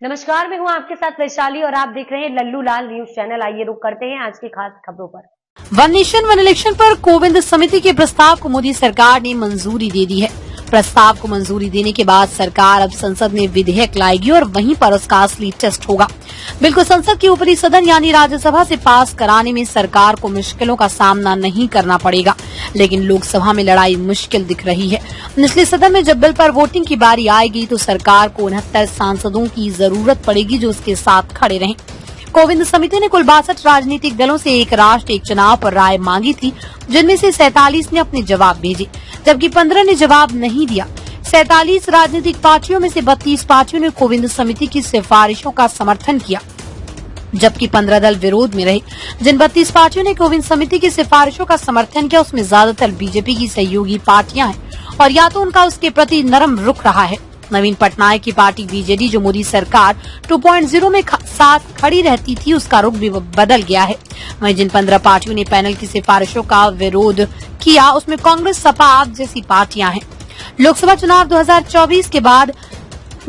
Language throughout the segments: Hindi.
नमस्कार, मैं हूं आपके साथ वैशाली और आप देख रहे हैं लल्लू लाल न्यूज चैनल। आइए रुक करते हैं आज की खास खबरों पर। वन नेशन वन इलेक्शन पर कोविंद समिति के प्रस्ताव को मोदी सरकार ने मंजूरी दे दी है। प्रस्ताव को मंजूरी देने के बाद सरकार अब संसद में विधेयक लाएगी और वहीं पर उसका असली टेस्ट होगा। बिल को संसद के ऊपरी सदन यानी राज्यसभा से पास कराने में सरकार को मुश्किलों का सामना नहीं करना पड़ेगा, लेकिन लोकसभा में लड़ाई मुश्किल दिख रही है। निचले सदन में जब बिल पर वोटिंग की बारी आएगी तो सरकार को 69 सांसदों की जरूरत पड़ेगी जो उसके साथ खड़े रहें। कोविंद समिति ने कुल 62 राजनीतिक दलों से एक राष्ट्र एक चुनाव पर राय मांगी थी, जिनमें से 47 ने अपने जवाब भेजे, जबकि 15 ने जवाब नहीं दिया। 47 राजनीतिक पार्टियों में से 32 पार्टियों ने कोविंद समिति की सिफारिशों का समर्थन किया, जबकि 15 दल विरोध में रहे। जिन 32 पार्टियों ने कोविंद समिति की सिफारिशों का समर्थन किया उसमें ज्यादातर बीजेपी की सहयोगी पार्टियां हैं और या तो उनका उसके प्रति नरम रुख रहा है। नवीन पटनायक की पार्टी बीजेडी, जो मोदी सरकार 2.0 में साथ खड़ी रहती थी, उसका रुख भी बदल गया है। वहीं जिन 15 पार्टियों ने पैनल की सिफारिशों का विरोध किया उसमें कांग्रेस, सपा, आप जैसी पार्टियां हैं। लोकसभा चुनाव 2024 के बाद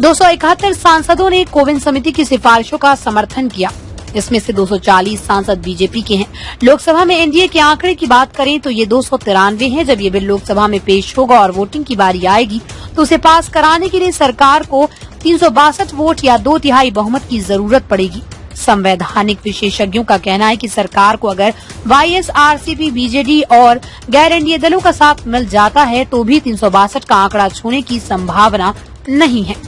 271 सांसदों ने कोविंद समिति की सिफारिशों का समर्थन किया। इसमें से 240 सांसद बीजेपी के हैं। लोकसभा में एनडीए के आंकड़े की बात करें तो ये 293 हैं। जब ये बिल लोकसभा में पेश होगा और वोटिंग की बारी आएगी तो उसे पास कराने के लिए सरकार को 362 वोट या 2/3 बहुमत की जरूरत पड़ेगी। संवैधानिक विशेषज्ञों का कहना है कि सरकार को अगर वाईएसआरसीपी, बीजेडी और गैर एनडीए दलों का साथ मिल जाता है तो भी 362 का आंकड़ा छूने की संभावना नहीं है।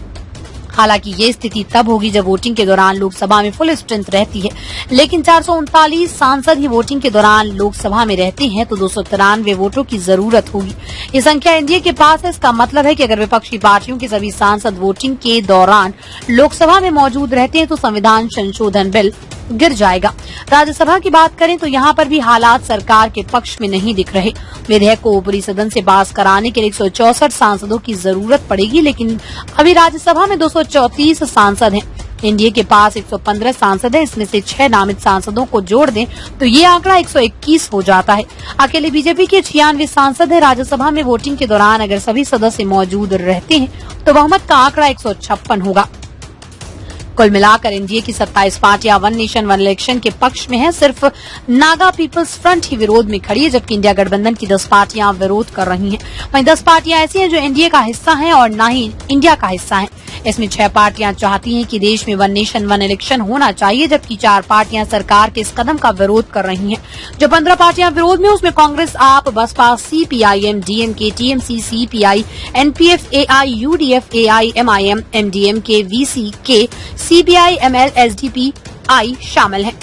हालांकि ये स्थिति तब होगी जब वोटिंग के दौरान लोकसभा में फुल स्ट्रेंथ रहती है, लेकिन 439 सांसद ही वोटिंग के दौरान लोकसभा में रहते हैं तो 293 वोटों की जरूरत होगी। ये संख्या एनडीए के पास है। इसका मतलब है कि अगर विपक्षी पार्टियों के सभी सांसद वोटिंग के दौरान लोकसभा में मौजूद रहते हैं तो संविधान संशोधन बिल गिर जाएगा। राज्यसभा की बात करें तो यहाँ पर भी हालात सरकार के पक्ष में नहीं दिख रहे। विधेयक को ऊपरी सदन से पास कराने के लिए 164 सांसदों की जरूरत पड़ेगी, लेकिन अभी राज्यसभा में 234 सांसद हैं। एनडीए के पास 115 सांसद हैं। इसमें से 6 नामित सांसदों को जोड़ दें तो ये आंकड़ा 121 हो जाता है। अकेले बीजेपी के 96 सांसद हैं। राज्यसभा में वोटिंग के दौरान अगर सभी सदस्य मौजूद रहते हैं तो बहुमत का आंकड़ा 156 होगा। कुल मिलाकर एनडीए की 27 पार्टियां वन नेशन वन इलेक्शन के पक्ष में है। सिर्फ नागा पीपल्स फ्रंट ही विरोध में खड़ी है, जबकि इंडिया गठबंधन की 10 पार्टियां विरोध कर रही हैं। वहीं 10 पार्टियां ऐसी हैं जो एनडीए का हिस्सा हैं और न ही इंडिया का हिस्सा हैं। इसमें 6 पार्टियां चाहती हैं कि देश में वन नेशन वन इलेक्शन होना चाहिए, जबकि 4 पार्टियां सरकार के इस कदम का विरोध कर रही हैं। जो 15 पार्टियां विरोध में उसमें Congress, AAP, Baspa, CPIM, DMK, TMC, CPI, NPF, AI, UDF, AI, MIM, MDMK, VCK, CPI, ML, SDP, I शामिल हैं।